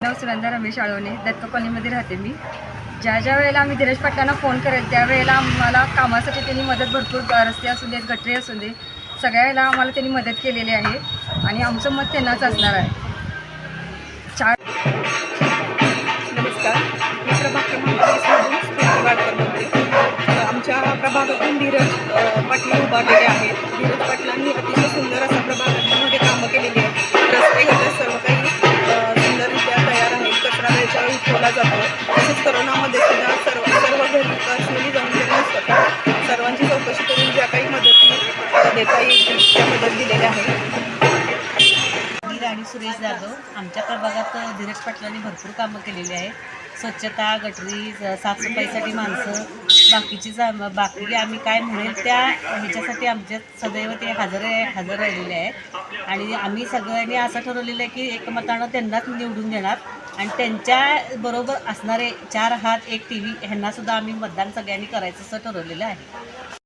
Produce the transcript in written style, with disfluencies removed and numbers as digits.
नाव सुनंदा रमेश आळवणे, दत्त कॉलनीमध्ये राहते मी. ज्या वेळेला आम्ही धीरज पाटलांना फोन करेल त्यावेळेला आम्हाला कामासाठी त्यांनी मदत भरपूर रस्ते असू देत, गटरे असू दे, सगळ्या वेळेला आम्हाला त्यांनी मदत केलेली आहे आणि आमचं मत त्यांनाच असणार आहे. नमस्कार, मी प्रभाग क्रमांक 20मधून स्फूर्ती वाडकर बोलते. आमच्या प्रभागातून धीरज पाटील उभारलेले आहेत. धीरज पाटलांनी अतिशय सुंदर असा प्रभागामध्ये कामं केलेली आहेत. रस्ते गटर सर्व काही सुंदररित्या तयार आहेत. कचरा वेळच्या वेळी उठवला जातो. तसेच करोनामध्ये सुद्धा सर्व घरी पर्सनली जाऊन गेले असतात. सर्वांची चौकशी करून ज्या काही मदती देता येईल त्या मदत दिलेल्या आहेत. आणि सुरेश जाधव आमच्या प्रभागात धीरज पाटलांनी भरपूर कामं केलेली आहेत. स्वच्छता, गटरी, साफसफाईसाठी माणसं, बाकी आम्ही काय म्हणेल त्या ह्याच्यासाठी आमच्यात सदैव ते हजर राहिलेले आहेत. आणि आम्ही सगळ्यांनी असं ठरवलेलं आहे की एकमतानं त्यांनाच निवडून देणार आणि त्यांच्याबरोबर असणारे 4 हात 1 TV ह्यांनासुद्धा आम्ही मतदान सगळ्यांनी करायचं असं ठरवलेलं आहे.